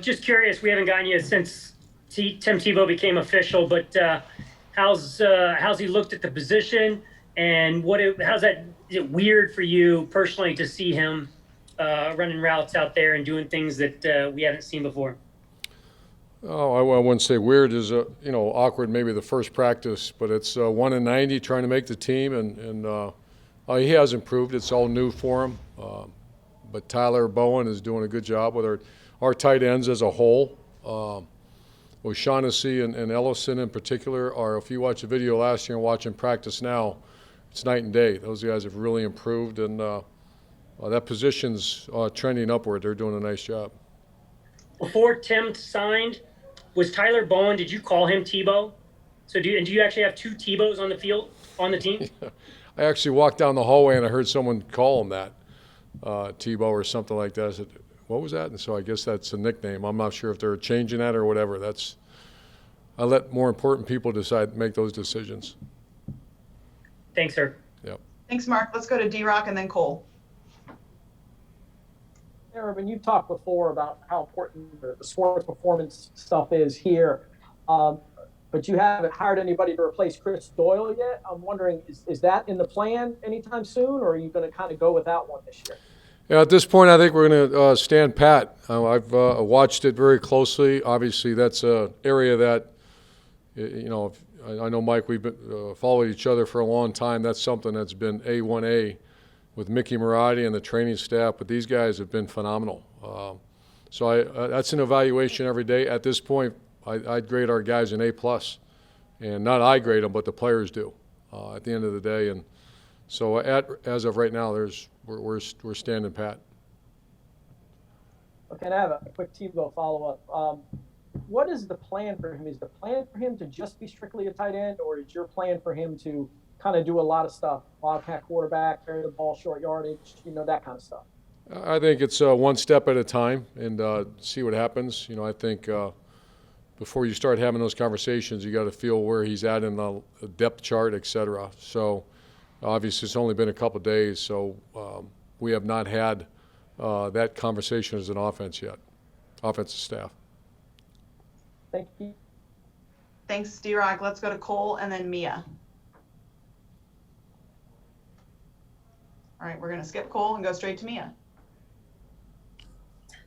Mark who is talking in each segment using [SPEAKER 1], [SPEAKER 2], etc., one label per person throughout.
[SPEAKER 1] Just curious, we haven't gotten you since Tim Tebow became official, but how's he looked at the position, and how's that? Is it weird for you personally to see him running routes out there and doing things that we haven't seen before?
[SPEAKER 2] Oh, I wouldn't say weird is awkward. Maybe the first practice, but it's 1 in 90 trying to make the team, and he has improved. It's all new for him, but Tyler Bowen is doing a good job with our tight ends as a whole. O'Shaughnessy and Ellison in particular are. If you watch the video last year and watch him practice now, it's night and day. Those guys have really improved, and that position's trending upward. They're doing a nice job.
[SPEAKER 1] Before Tim signed, was Tyler Bowen? Did you call him Tebow? So do you actually have two Tebows on the field on the team?
[SPEAKER 2] I actually walked down the hallway and I heard someone call him that, Tebow or something like that. I said, "What was that?" And so I guess that's a nickname. I'm not sure if they're changing that or whatever. I let more important people make those decisions.
[SPEAKER 1] Thanks, sir.
[SPEAKER 2] Yep.
[SPEAKER 3] Thanks, Mark. Let's go to D-Rock and then Cole.
[SPEAKER 4] Urban, you've talked before about how important the sports performance stuff is here, but you haven't hired anybody to replace Chris Doyle yet. I'm wondering, is that in the plan anytime soon, or are you going to kind of go without one this year?
[SPEAKER 2] Yeah, at this point, I think we're going to stand pat. I've watched it very closely. Obviously, that's an area that, I know, Mike, we've followed each other for a long time. That's something that's been A1A with Mickey Marotti and the training staff, but these guys have been phenomenal. That's an evaluation every day. At this point, I'd grade our guys an A+, and not I grade them, but the players do at the end of the day. And so as of right now, we're standing pat.
[SPEAKER 4] Okay, and I have a quick Tebow follow-up. What is the plan for him? Is the plan for him to just be strictly a tight end, or is your plan for him to kind of do a lot of stuff, wildcat quarterback, carry the ball short yardage, that kind of stuff?
[SPEAKER 2] I think it's one step at a time and see what happens. I think before you start having those conversations, you got to feel where he's at in the depth chart, et cetera. So obviously it's only been a couple of days, so we have not had that conversation as an offense yet, offensive staff.
[SPEAKER 4] Thank you.
[SPEAKER 3] Thanks, D-Rock. Let's go to Cole and then Mia. All right, we're going to skip Cole and go straight to Mia.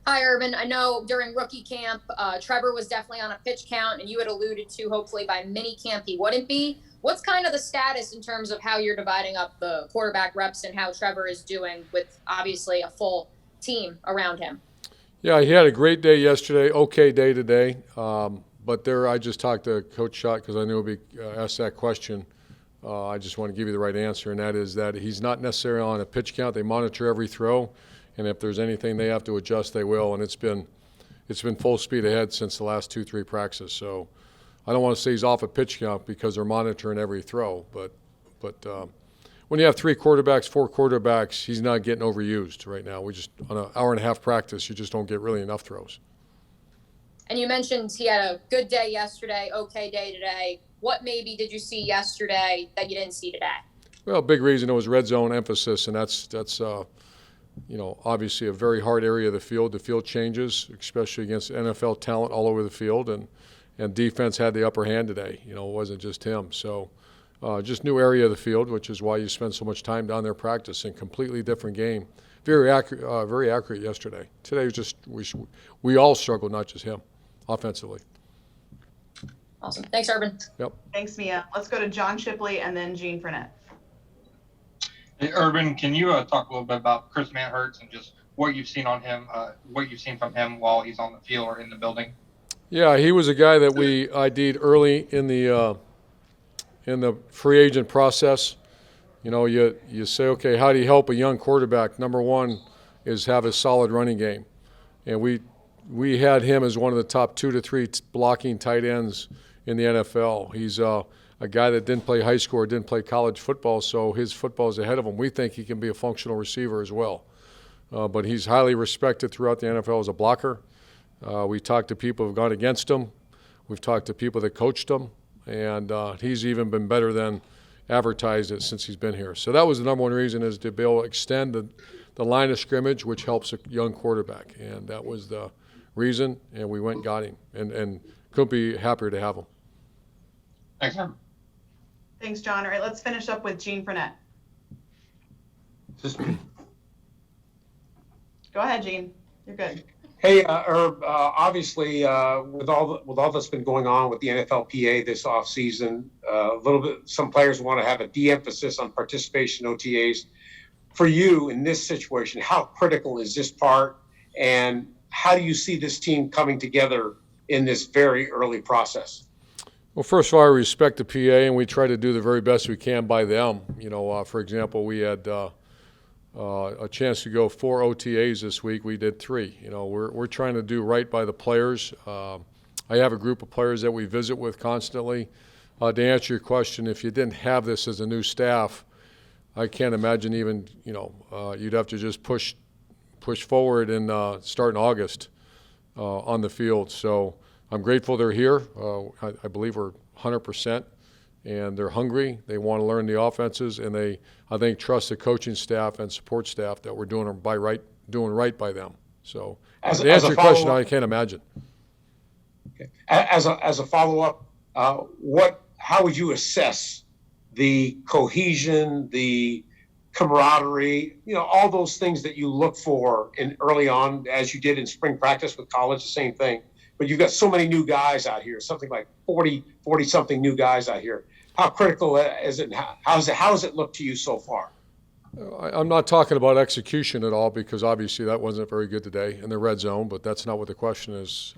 [SPEAKER 5] Hi, Urban. I know during rookie camp, Trevor was definitely on a pitch count, and you had alluded to hopefully by mini camp he wouldn't be. What's kind of the status in terms of how you're dividing up the quarterback reps and how Trevor is doing with obviously a full team around him?
[SPEAKER 2] Yeah, he had a great day yesterday, okay day today. But I just talked to Coach Schott because I knew he'd be asked that question. I just want to give you the right answer, and that is that he's not necessarily on a pitch count. They monitor every throw, and if there's anything they have to adjust, they will. And it's been full speed ahead since the last 2-3 practices. So I don't want to say he's off a pitch count because they're monitoring every throw. But when you have 4 quarterbacks, he's not getting overused right now. We just on an hour and a half practice, you just don't get really enough throws.
[SPEAKER 5] And you mentioned he had a good day yesterday, okay day today. What maybe did you see yesterday that you didn't see today?
[SPEAKER 2] Well, a big reason it was red zone emphasis, and that's obviously a very hard area of the field. The field changes, especially against NFL talent all over the field, and defense had the upper hand today. It wasn't just him. So just new area of the field, which is why you spend so much time down there practicing. Completely different game. Very accurate yesterday. Today was just we all struggled, not just him, offensively.
[SPEAKER 5] Awesome. Thanks, Urban.
[SPEAKER 2] Yep.
[SPEAKER 3] Thanks, Mia. Let's go to John Shipley and then Jean Frenette.
[SPEAKER 6] Hey, Urban, can you talk a little bit about Chris Manhertz and just what you've seen on him, what you've seen from him while he's on the field or in the building?
[SPEAKER 2] Yeah, he was a guy that we ID'd early in the free agent process. You say, okay, how do you help a young quarterback? Number one is have a solid running game, and we had him as one of the top 2 to 3 blocking tight ends in the NFL. He's a guy that didn't play high school or didn't play college football, so his football is ahead of him. We think he can be a functional receiver as well. But he's highly respected throughout the NFL as a blocker. We talked to people who've gone against him. We've talked to people that coached him, and he's even been better than advertised it since he's been here. So that was the number one reason, is to be able to extend the line of scrimmage, which helps a young quarterback. And that was the reason, and we went and got him, and couldn't be happier to have him.
[SPEAKER 6] Thanks, Herb.
[SPEAKER 3] Thanks, John. All right, let's finish up with Gene Frenette.
[SPEAKER 7] Just me.
[SPEAKER 3] Go ahead, Gene. You're good.
[SPEAKER 7] Hey, Herb. Obviously, with all that's been going on with the NFLPA this offseason, a little bit, some players want to have a de-emphasis on participation in OTAs. For you in this situation, how critical is this part, and how do you see this team coming together in this very early process?
[SPEAKER 2] Well, first of all, I respect the PA, and we try to do the very best we can by them. You know, for example, we had a chance to go 4 OTAs this week. We did 3. You know, we're trying to do right by the players. I have a group of players that we visit with constantly. To answer your question, if you didn't have this as a new staff, I can't imagine even, you know, you'd have to just push forward and start in August on the field. So I'm grateful they're here. I believe we're 100%, and they're hungry. They want to learn the offenses, and they, I think, trust the coaching staff and support staff that we're doing right by them. So to answer your question, I can't imagine.
[SPEAKER 7] Okay. As a follow-up, how would you assess the cohesion, the camaraderie, you know, all those things that you look for in early on, as you did in spring practice with college, the same thing. But you've got so many new guys out here, something like 40 something new guys out here. How critical is it? How has it looked to you so far?
[SPEAKER 2] I'm not talking about execution at all, because obviously that wasn't very good today in the red zone, but that's not what the question is.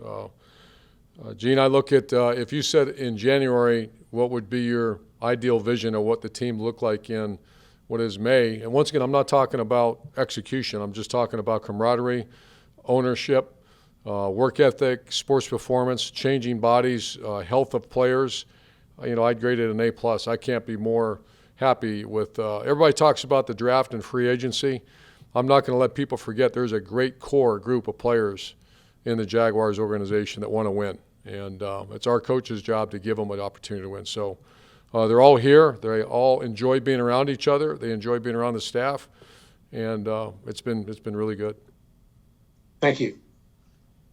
[SPEAKER 2] Gene, I look at, if you said in January, what would be your ideal vision of what the team looked like in what is May? And once again, I'm not talking about execution. I'm just talking about camaraderie, ownership, work ethic, sports performance, changing bodies, health of players. You know, I'd grade it an A+. I can't be more happy with, everybody talks about the draft and free agency. I'm not going to let people forget there's a great core group of players in the Jaguars organization that want to win. And it's our coach's job to give them an opportunity to win. So they're all here. They all enjoy being around each other. They enjoy being around the staff. And it's been really good.
[SPEAKER 7] Thank you.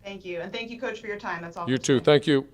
[SPEAKER 3] Thank you. And thank you, Coach, for your time. That's all.
[SPEAKER 2] You too. Thank you.